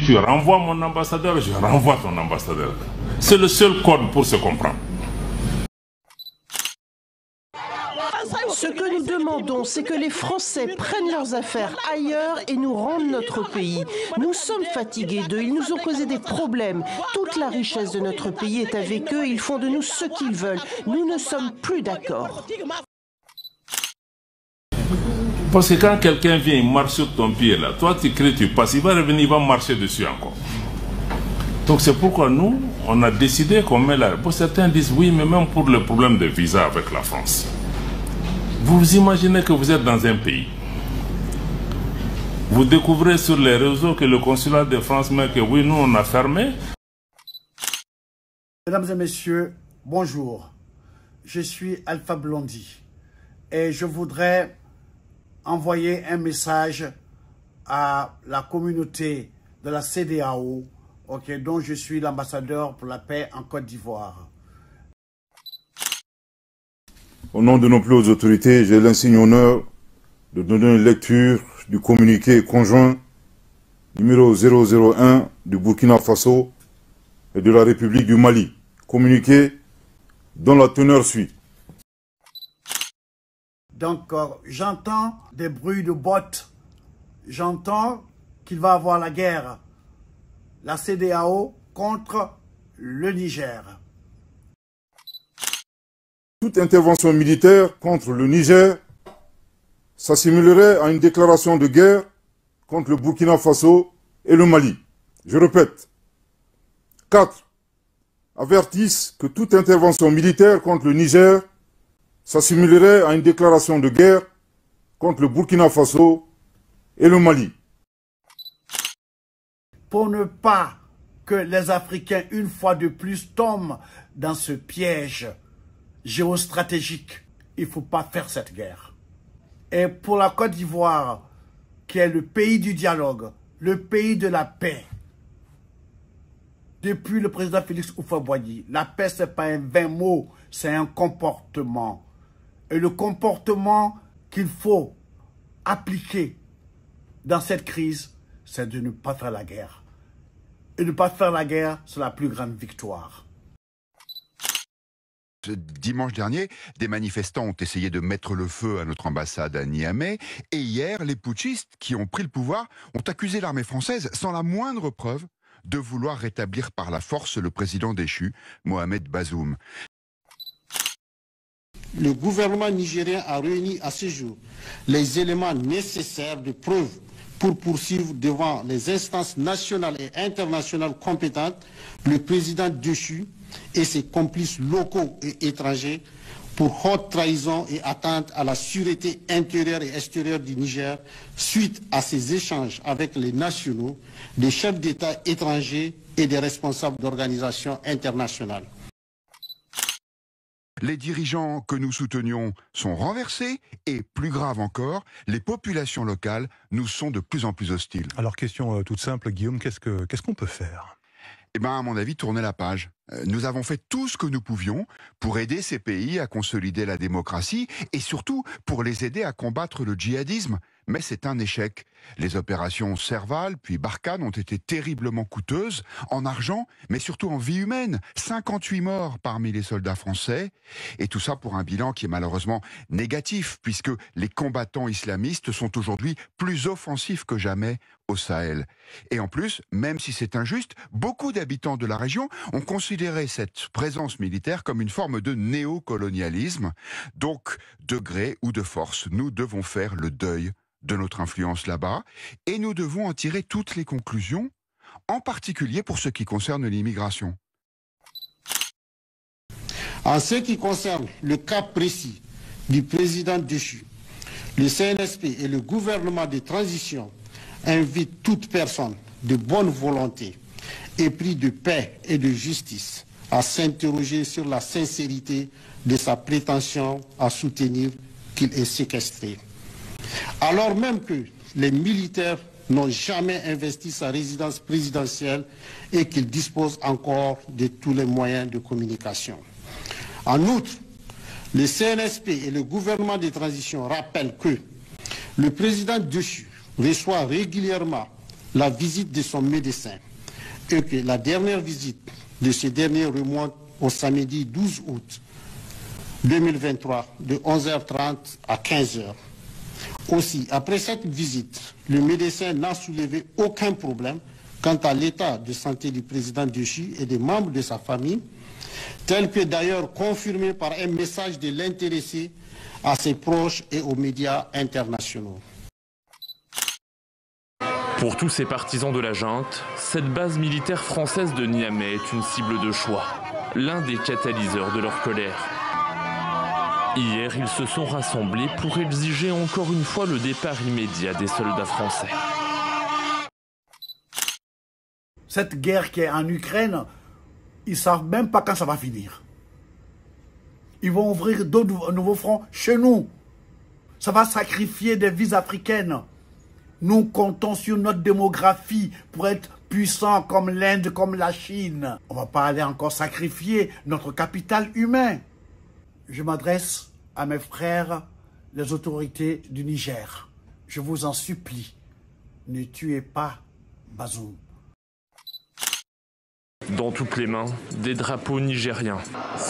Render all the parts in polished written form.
tu renvoies mon ambassadeur, je renvoie ton ambassadeur. C'est le seul code pour se comprendre. Ce que nous demandons, c'est que les Français prennent leurs affaires ailleurs et nous rendent notre pays. Nous sommes fatigués d'eux, ils nous ont causé des problèmes. Toute la richesse de notre pays est avec eux, ils font de nous ce qu'ils veulent. Nous ne sommes plus d'accord. Parce que quand quelqu'un vient, il marche sur ton pied là, toi tu cries, tu passes, il va revenir, il va marcher dessus encore. Donc c'est pourquoi nous, on a décidé qu'on met là. Bon, certains disent oui, mais même pour le problème de visa avec la France. Vous imaginez que vous êtes dans un pays. Vous découvrez sur les réseaux que le consulat de France met que oui, nous on a fermé. Mesdames et messieurs, bonjour. Je suis Alpha Blondy et je voudrais envoyer un message à la communauté de la CEDEAO, dont je suis l'ambassadeur pour la paix en Côte d'Ivoire. Au nom de nos plus hautes autorités, j'ai l'insigne honneur de donner une lecture du communiqué conjoint numéro 001 du Burkina Faso et de la République du Mali. Communiqué dont la teneur suit. Donc, j'entends des bruits de bottes. J'entends qu'il va y avoir la guerre, la CEDEAO contre le Niger. Toute intervention militaire contre le Niger s'assimilerait à une déclaration de guerre contre le Burkina Faso et le Mali. Je répète. 4. Avertissent que toute intervention militaire contre le Niger s'assimilerait à une déclaration de guerre contre le Burkina Faso et le Mali. Pour ne pas que les Africains, une fois de plus, tombent dans ce piège géostratégique, il ne faut pas faire cette guerre. Et pour la Côte d'Ivoire, qui est le pays du dialogue, le pays de la paix, depuis le président Félix Houphouët-Boigny, la paix, ce n'est pas un vain mot, c'est un comportement. Et le comportement qu'il faut appliquer dans cette crise, c'est de ne pas faire la guerre. Et ne pas faire la guerre, c'est la plus grande victoire. Dimanche dernier, des manifestants ont essayé de mettre le feu à notre ambassade à Niamey. Et hier, les putschistes qui ont pris le pouvoir ont accusé l'armée française, sans la moindre preuve, de vouloir rétablir par la force le président déchu, Mohamed Bazoum. Le gouvernement nigérien a réuni à ce jour les éléments nécessaires de preuve pour poursuivre devant les instances nationales et internationales compétentes le président déchu et ses complices locaux et étrangers pour haute trahison et atteinte à la sûreté intérieure et extérieure du Niger suite à ces échanges avec les nationaux, des chefs d'État étrangers et des responsables d'organisations internationales. Les dirigeants que nous soutenions sont renversés et, plus grave encore, les populations locales nous sont de plus en plus hostiles. Alors, question toute simple, Guillaume, qu'est-ce qu'on peut faire ? Eh bien, à mon avis, tourner la page. Nous avons fait tout ce que nous pouvions pour aider ces pays à consolider la démocratie et surtout pour les aider à combattre le djihadisme. Mais c'est un échec. Les opérations Serval puis Barkhane ont été terriblement coûteuses, en argent, mais surtout en vie humaine. 58 morts parmi les soldats français. Et tout ça pour un bilan qui est malheureusement négatif, puisque les combattants islamistes sont aujourd'hui plus offensifs que jamais au Sahel. Et en plus, même si c'est injuste, beaucoup d'habitants de la région ont considéré cette présence militaire comme une forme de néocolonialisme. Donc, de gré ou de force, nous devons faire le deuil de notre influence là-bas, et nous devons en tirer toutes les conclusions, en particulier pour ce qui concerne l'immigration. En ce qui concerne le cas précis du président déchu, le CNSP et le gouvernement de transition invitent toute personne de bonne volonté, épris de paix et de justice, à s'interroger sur la sincérité de sa prétention à soutenir qu'il est séquestré. Alors même que les militaires n'ont jamais investi sa résidence présidentielle et qu'ils disposent encore de tous les moyens de communication. En outre, le CNSP et le gouvernement de transition rappellent que le président déchu reçoit régulièrement la visite de son médecin et que la dernière visite de ce dernier remonte au samedi 12 août 2023 de 11h30 à 15h. Aussi, après cette visite, le médecin n'a soulevé aucun problème quant à l'état de santé du président Déchu et des membres de sa famille, tel que d'ailleurs confirmé par un message de l'intéressé à ses proches et aux médias internationaux. Pour tous ces partisans de la junte, cette base militaire française de Niamey est une cible de choix, l'un des catalyseurs de leur colère. Hier, ils se sont rassemblés pour exiger encore une fois le départ immédiat des soldats français. Cette guerre qui est en Ukraine, ils ne savent même pas quand ça va finir. Ils vont ouvrir d'autres nouveaux fronts chez nous. Ça va sacrifier des vies africaines. Nous comptons sur notre démographie pour être puissants comme l'Inde, comme la Chine. On ne va pas aller encore sacrifier notre capital humain. Je m'adresse à mes frères, les autorités du Niger. Je vous en supplie, ne tuez pas Bazoum. Dans toutes les mains, des drapeaux nigériens,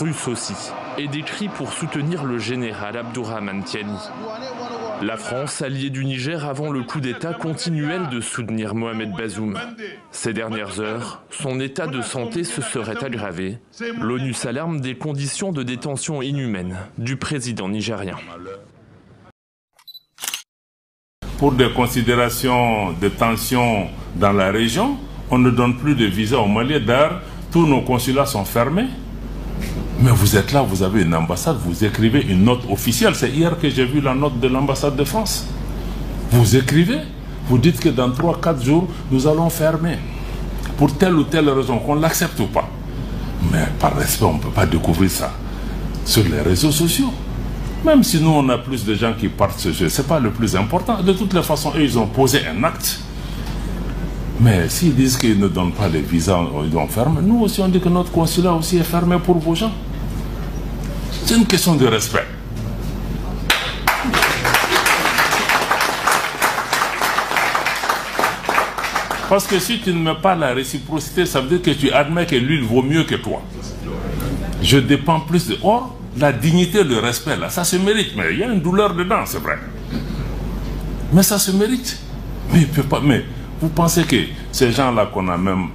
russes aussi, et des cris pour soutenir le général Abdourahmane Tiani. La France, alliée du Niger avant le coup d'État, continuelle de soutenir Mohamed Bazoum. Ces dernières heures, son état de santé se serait aggravé. L'ONU s'alarme des conditions de détention inhumaines du président nigérien. Pour des considérations de tension dans la région, on ne donne plus de visa au Mali. D'ailleurs, tous nos consulats sont fermés. Mais vous êtes là, vous avez une ambassade, vous écrivez une note officielle. C'est hier que j'ai vu la note de l'ambassade de France. Vous écrivez, vous dites que dans 3-4 jours, nous allons fermer. Pour telle ou telle raison, qu'on l'accepte ou pas. Mais par respect, on ne peut pas découvrir ça sur les réseaux sociaux. Même si nous, on a plus de gens qui partent ce jeu, ce n'est pas le plus important. De toutes les façons, eux, ils ont posé un acte. Mais s'ils disent qu'ils ne donnent pas les visas, ils ont fermé. Nous aussi, on dit que notre consulat aussi est fermé pour vos gens. C'est une question de respect. Parce que si tu ne mets pas la réciprocité, ça veut dire que tu admets que lui, il vaut mieux que toi. Je dépends plus de... Or, la dignité, le respect, là, ça se mérite. Mais il y a une douleur dedans, c'est vrai. Mais ça se mérite. Mais il ne peut pas... Mais vous pensez que ces gens-là qu'on a même...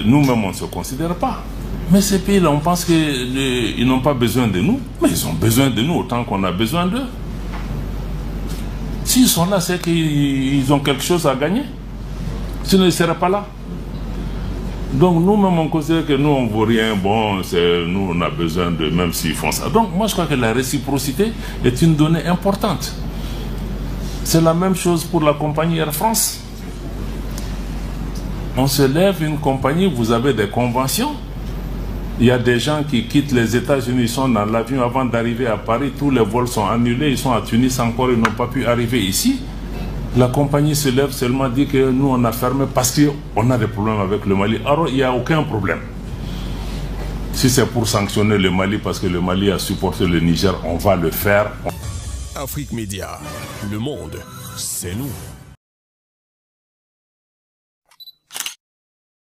nous-mêmes, on ne se considère pas. Mais ces pays-là, on pense qu'ils n'ont pas besoin de nous. Mais ils ont besoin de nous autant qu'on a besoin d'eux. S'ils sont là, c'est qu'ils ont quelque chose à gagner. Sinon, ils ne seraient pas là. Donc, nous-mêmes, on considère que nous, on ne vaut rien. Bon, nous, on a besoin de... Même s'ils font ça. Donc, moi, je crois que la réciprocité est une donnée importante. C'est la même chose pour la compagnie Air France. On se lève une compagnie, vous avez des conventions. Il y a des gens qui quittent les États-Unis, ils sont dans l'avion avant d'arriver à Paris, tous les vols sont annulés, ils sont à Tunis encore, ils n'ont pas pu arriver ici. La compagnie se lève seulement, dit que nous on a fermé parce qu'on a des problèmes avec le Mali. Alors il n'y a aucun problème. Si c'est pour sanctionner le Mali parce que le Mali a supporté le Niger, on va le faire. Afrique Média, le monde, c'est nous.